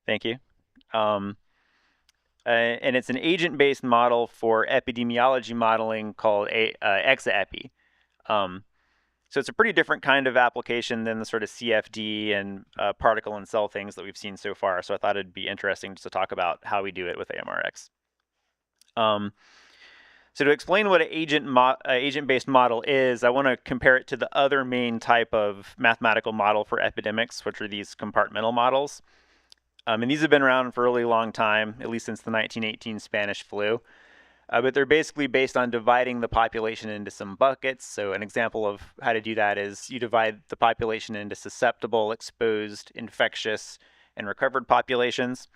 Thank you. Um, and it's an agent-based model for epidemiology modeling called ExaEpi. Um, so it's a pretty different kind of application than the sort of CFD and particle and cell things that we've seen so far. So I thought it'd be interesting just to talk about how we do it with AMReX. So to explain what an agent-based model is, I want to compare it to the other main type of mathematical model for epidemics, which are these compartmental models. And these have been around for a really long time, at least since the 1918 Spanish flu. But they're basically based on dividing the population into some buckets. So an example of how to do that is you divide the population into susceptible, exposed, infectious, and recovered populations.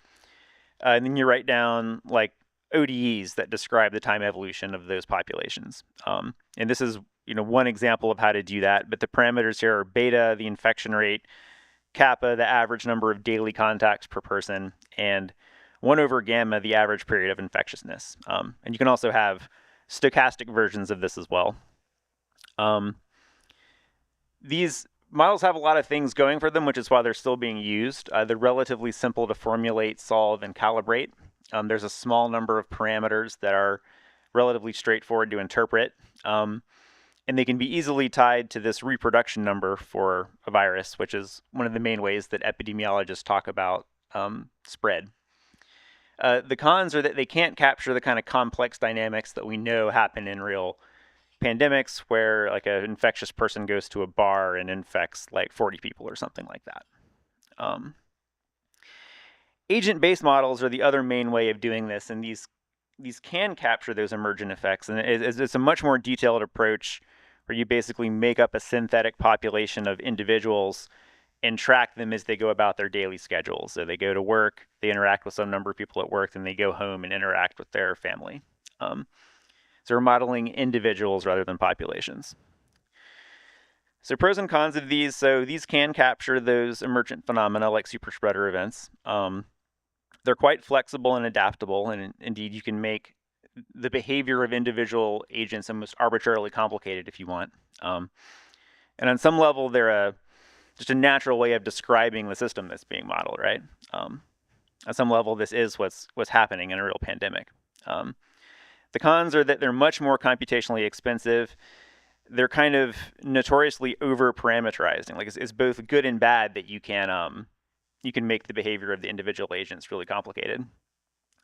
And then you write down like ODEs that describe the time evolution of those populations. And this is one example of how to do that. But the parameters here are beta, the infection rate, kappa, the average number of daily contacts per person, and 1 over gamma, the average period of infectiousness. And you can also have stochastic versions of this as well. These models have a lot of things going for them, which is why they're still being used. They're relatively simple to formulate, solve, and calibrate. There's a small number of parameters that are relatively straightforward to interpret. And they can be easily tied to this reproduction number for a virus, which is one of the main ways that epidemiologists talk about spread. The cons are that they can't capture the kind of complex dynamics that we know happen in real pandemics, where like an infectious person goes to a bar and infects like 40 people or something like that. Agent-based models are the other main way of doing this, and these can capture those emergent effects, and it's a much more detailed approach where you basically make up a synthetic population of individuals and track them as they go about their daily schedules. So they go to work, they interact with some number of people at work, then they go home and interact with their family. So we're modeling individuals rather than populations. So pros and cons of these. So these can capture those emergent phenomena like superspreader events. They're quite flexible and adaptable, and indeed you can make the behavior of individual agents almost arbitrarily complicated if you want. And on some level, they're just a natural way of describing the system that's being modeled, right? On some level, this is what's happening in a real pandemic. The cons are that they're much more computationally expensive. They're kind of notoriously over-parameterizing. Like it's both good and bad that you can make the behavior of the individual agents really complicated.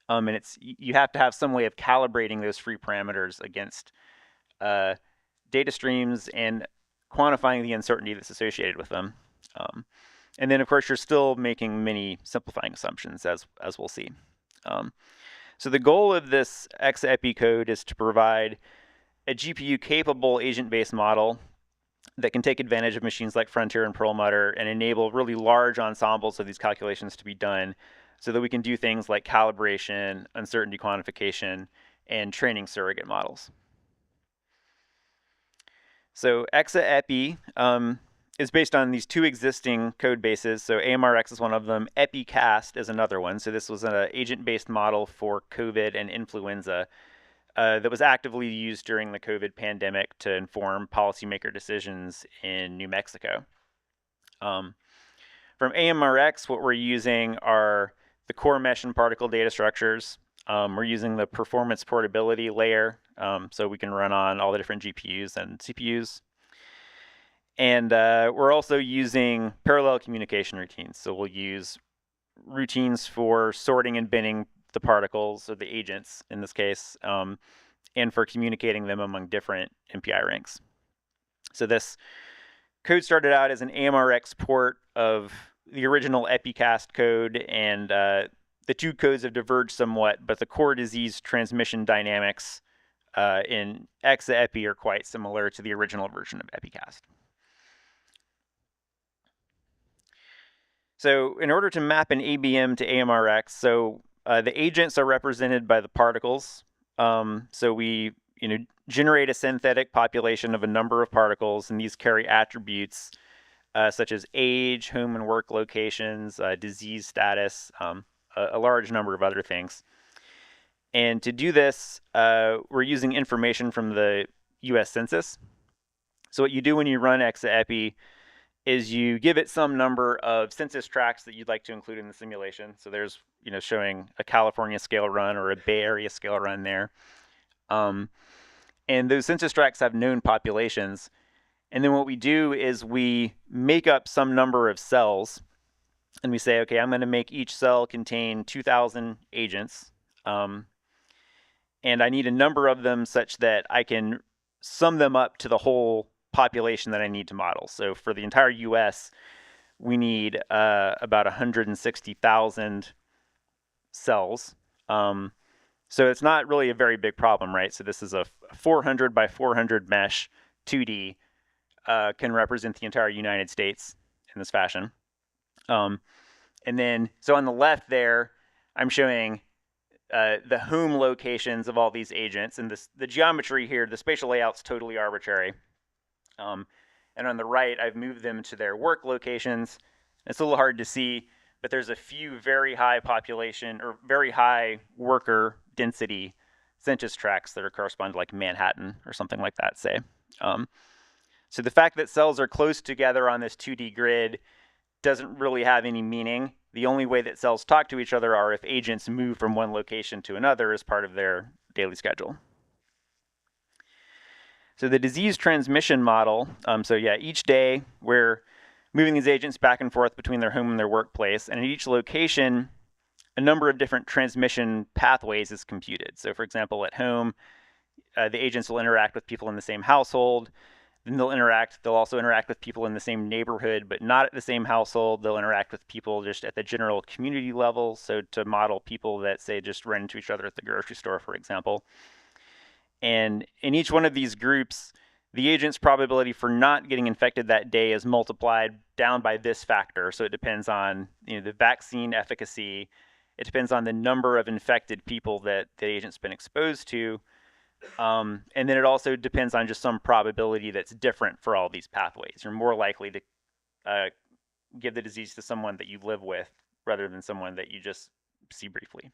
And you have to have some way of calibrating those free parameters against data streams and quantifying the uncertainty that's associated with them. And then, of course, you're still making many simplifying assumptions, as we'll see. So the goal of this ExaEpi code is to provide a GPU-capable agent-based model that can take advantage of machines like Frontier and Perlmutter and enable really large ensembles of these calculations to be done so that we can do things like calibration, uncertainty quantification, and training surrogate models. So ExaEpi is based on these two existing code bases. So AMReX is one of them. EpiCast is another one. So this was an agent-based model for COVID and influenza that was actively used during the COVID pandemic to inform policymaker decisions in New Mexico. From AMReX, what we're using are the core mesh and particle data structures. We're using the performance portability layer, so we can run on all the different GPUs and CPUs. And we're also using parallel communication routines. So we'll use routines for sorting and binning the particles, or the agents in this case, and for communicating them among different MPI ranks. So this code started out as an AMReX port of the original EpiCast code, and the two codes have diverged somewhat, but the core disease transmission dynamics in ExaEpi are quite similar to the original version of EpiCast. So in order to map an ABM to AMReX, so the agents are represented by the particles. So we generate a synthetic population of a number of particles, and these carry attributes such as age, home and work locations, disease status, a large number of other things. And to do this, we're using information from the US Census. So what you do when you run ExaEpi is you give it some number of census tracts that you'd like to include in the simulation. So there's, showing a California scale run or a Bay Area scale run there. And those census tracts have known populations. And then what we do is we make up some number of cells, and we say, okay, I'm going to make each cell contain 2,000 agents. And I need a number of them such that I can sum them up to the whole population that I need to model. So for the entire US, we need about 160,000 cells. So it's not really a very big problem, right? So this is a 400 by 400 mesh, 2D, can represent the entire United States in this fashion. And then, so on the left there, I'm showing the home locations of all these agents. And the geometry here, the spatial layout's totally arbitrary. And on the right, I've moved them to their work locations. It's a little hard to see, but there's a few very high population or very high worker density census tracts that are correspond to like Manhattan or something like that, say. So the fact that cells are close together on this 2D grid doesn't really have any meaning. The only way that cells talk to each other are if agents move from one location to another as part of their daily schedule. So the disease transmission model, each day we're moving these agents back and forth between their home and their workplace, and at each location, a number of different transmission pathways is computed. So for example, at home, the agents will interact with people in the same household. Then they'll also interact with people in the same neighborhood, but not at the same household. They'll interact with people just at the general community level. So to model people that, say, just run into each other at the grocery store, for example. And in each one of these groups, the agent's probability for not getting infected that day is multiplied down by this factor. So it depends on the vaccine efficacy. It depends on the number of infected people that the agent's been exposed to. And then it also depends on just some probability that's different for all these pathways. You're more likely to give the disease to someone that you live with rather than someone that you just see briefly.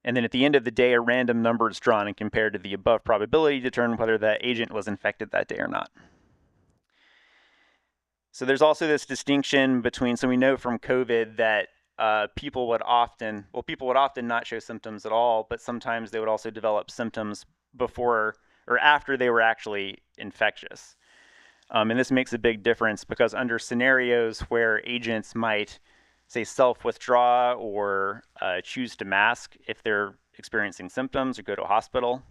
And then at the end of the day, a random number is drawn and compared to the above probability to determine whether that agent was infected that day or not. So there's also this distinction between, so we know from COVID that people would often not show symptoms at all, but sometimes they would also develop symptoms before or after they were actually infectious. And this makes a big difference because under scenarios where agents might, say, self-withdraw or choose to mask if they're experiencing symptoms or go to a hospital,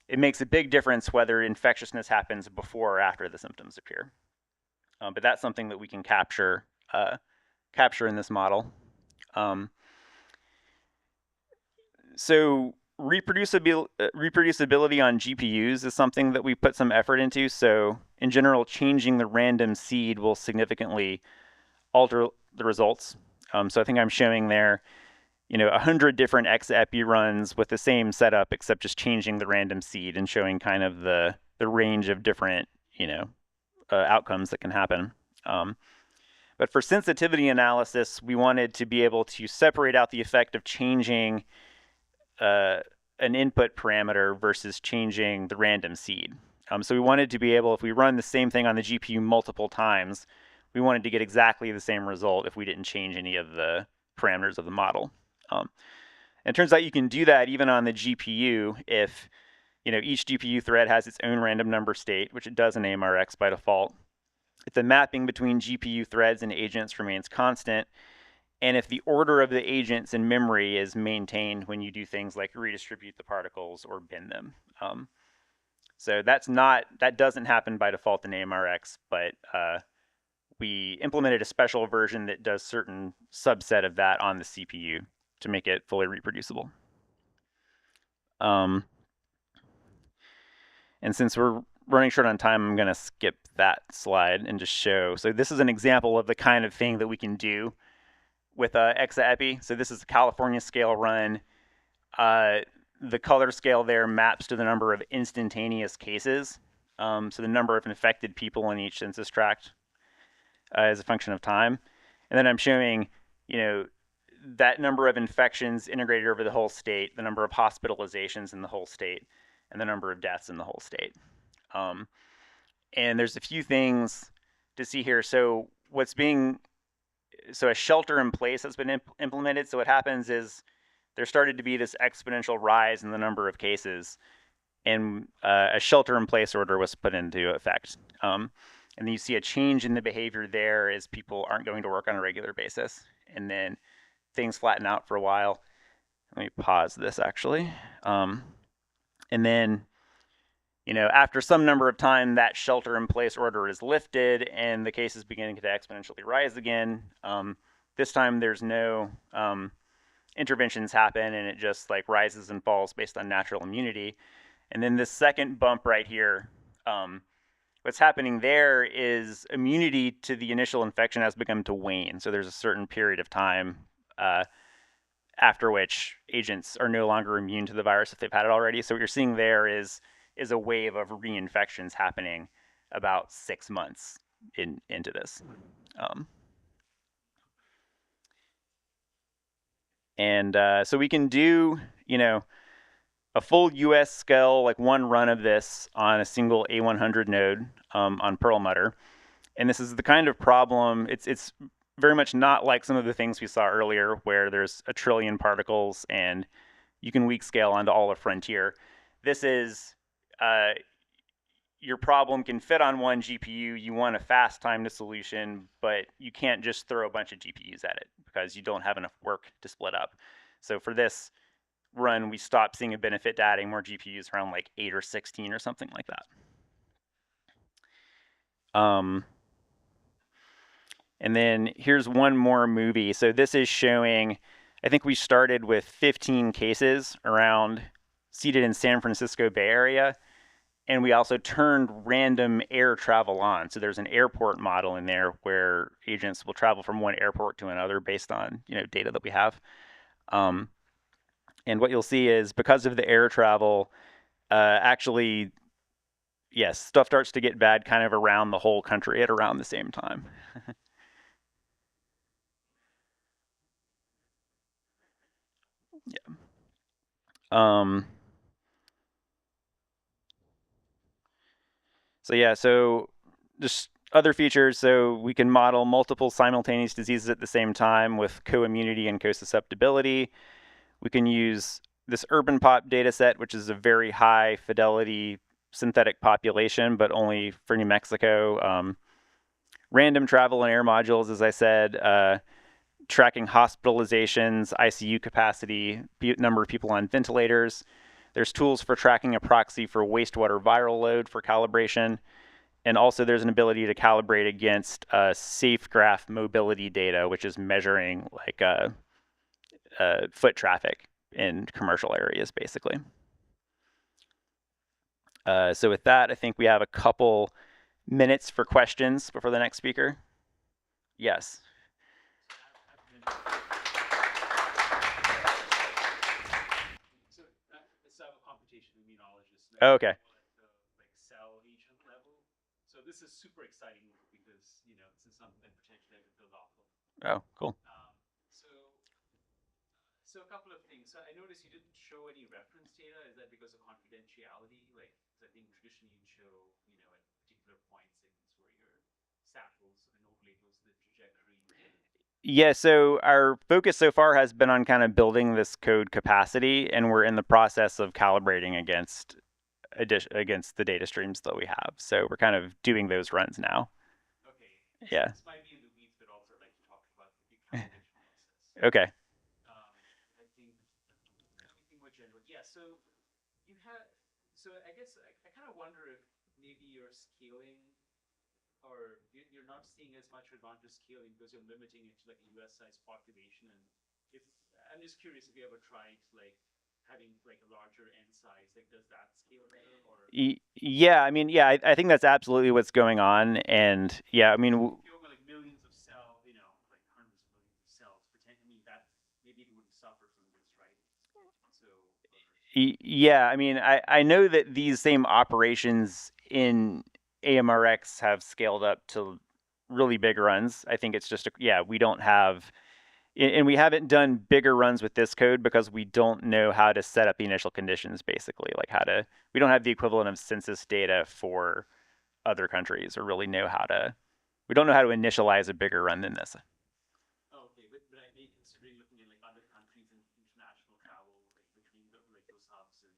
it makes a big difference whether infectiousness happens before or after the symptoms appear. But that's something that we can capture in this model. So reproducibility on GPUs is something that we put some effort into. So in general, changing the random seed will significantly alter the results. So I think I'm showing there, 100 different ExaEpi runs with the same setup, except just changing the random seed and showing kind of the range of different, outcomes that can happen. But for sensitivity analysis, we wanted to be able to separate out the effect of changing an input parameter versus changing the random seed. So we wanted to be able, if we run the same thing on the GPU multiple times, we wanted to get exactly the same result if we didn't change any of the parameters of the model. It turns out you can do that even on the GPU if each GPU thread has its own random number state, which it does in AMReX by default. If the mapping between GPU threads and agents remains constant, and if the order of the agents in memory is maintained when you do things like redistribute the particles or bin them. So that doesn't happen by default in AMReX, but we implemented a special version that does certain subset of that on the CPU to make it fully reproducible. And since we're running short on time, I'm going to skip that slide and just show. So this is an example of the kind of thing that we can do with ExaEpi. So this is a California scale run. The color scale there maps to the number of instantaneous cases. So the number of infected people in each census tract as a function of time. And then I'm showing, that number of infections integrated over the whole state, the number of hospitalizations in the whole state, and the number of deaths in the whole state. And there's a few things to see here. So a shelter in place has been implemented. So what happens is there started to be this exponential rise in the number of cases, and a shelter in place order was put into effect. And then you see a change in the behavior there as people aren't going to work on a regular basis. And then things flatten out for a while. Let me pause this actually. And then, after some number of time, that shelter in place order is lifted and the cases beginning to exponentially rise again. This time there's no interventions happen, and it just like rises and falls based on natural immunity. And then this second bump right here, what's happening there is immunity to the initial infection has begun to wane. So there's a certain period of time after which agents are no longer immune to the virus if they've had it already. So what you're seeing there is a wave of reinfections happening about 6 months into this. So we can do, a full US scale, like one run of this on a single A100 node on Perlmutter. And this is the kind of problem, it's very much not like some of the things we saw earlier where there's a trillion particles and you can weak scale onto all of frontier. This is, your problem can fit on one GPU, you want a fast time to solution, but you can't just throw a bunch of GPUs at it because you don't have enough work to split up. So for this run, we stopped seeing a benefit to adding more GPUs around like 8 or 16 or something like that. And then here's one more movie. So this is showing, I think we started with 15 cases seated in San Francisco Bay Area. And we also turned random air travel on. So there's an airport model in there where agents will travel from one airport to another based on data that we have. And what you'll see is because of the air travel, actually, yes, stuff starts to get bad kind of around the whole country at around the same time. Yeah. So just other features. So we can model multiple simultaneous diseases at the same time with co-immunity and co-susceptibility. We can use this urban pop data set, which is a very high fidelity synthetic population, but only for New Mexico. Random travel and air modules, as I said, tracking hospitalizations, ICU capacity, number of people on ventilators. There's tools for tracking a proxy for wastewater viral load for calibration. And also there's an ability to calibrate against safe graph mobility data, which is measuring like foot traffic in commercial areas, basically. So with that, I think we have a couple minutes for questions before the next speaker. Yes. So let's have a computational immunologist. Okay. Like cell agent level. So this is super exciting because it's something that potentially I could build off of. Oh, cool. So a couple of things. So I noticed you didn't show any reference data. Is that because of confidentiality? Like, I think traditionally you show, at particular point segments where your samples and overlay those the trajectory. Yeah, so our focus so far has been on kind of building this code capacity, and we're in the process of calibrating against the data streams that we have. So we're kind of doing those runs now. Okay. Yeah. This might be in the weeds, but also I'd like to talk about the calibration process. Okay. I think more general. Yeah. So you have. So I guess I kind of wonder if maybe you're scaling, or you're not seeing as much advantage scaling because you're limiting it to like a US-sized population. And if I'm just curious if you ever tried like having like a larger n size, like does that scale better? Or yeah, I mean, yeah, I think that's absolutely what's going on, and yeah, I mean, if you're like millions of cells, like hundreds of millions of cells, that maybe it wouldn't suffer from this, right? So yeah, I mean, I know that these same operations in AMReX have scaled up to really big runs. I think it's just we don't have. And we haven't done bigger runs with this code because we don't know how to set up the initial conditions, basically. Like we don't have the equivalent of census data for other countries or really know how to. We don't know how to initialize a bigger run than this. Oh, okay, but I may considering looking at like other countries and international travel like between like those hubs and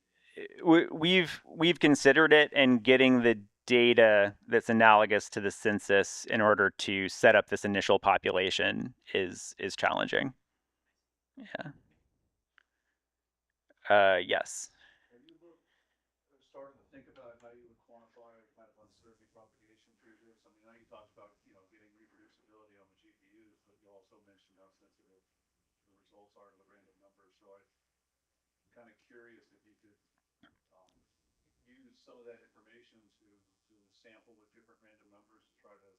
We've considered it, and getting the data that's analogous to the census in order to set up this initial population is challenging. Yeah. Yes. Have you started to think about how you would quantify kind of uncertainty propagation through this? I mean, I know you talked about, getting reproducibility on the GPUs, but you also mentioned how sensitive the results are to the random numbers. So I'm kind of curious if you could um, use some of that information to sample with different random numbers to try to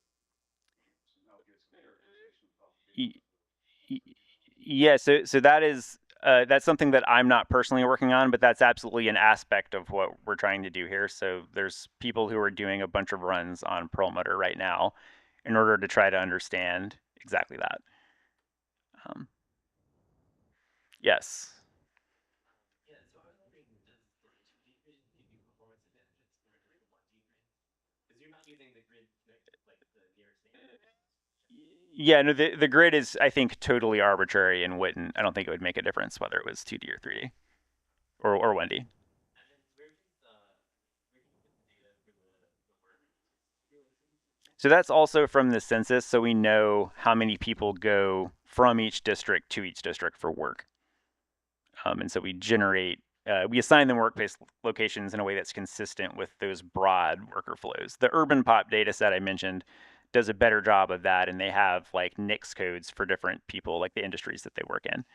somehow get some characterization of propagation. Yeah, so that's something that I'm not personally working on, but that's absolutely an aspect of what we're trying to do here. So there's people who are doing a bunch of runs on Perlmutter right now in order to try to understand exactly that. Um, yes. yeah. So I was wondering, does the 2D grid give you performance advantages compared to like a 1D grid? Because you're not using the grid like the nearest neighbor. Yeah, no, the grid is, I think, totally arbitrary and wouldn't. I don't think it would make a difference whether it was 2D or 3D or 1D. And then where do you get the data for the work realization? So that's also from the census, so we know how many people go from each district to each district for work. And so we assign them workplace locations in a way that's consistent with those broad worker flows. The urban pop data set I mentioned does a better job of that, and they have like NICS codes for different people, like the industries that they work in.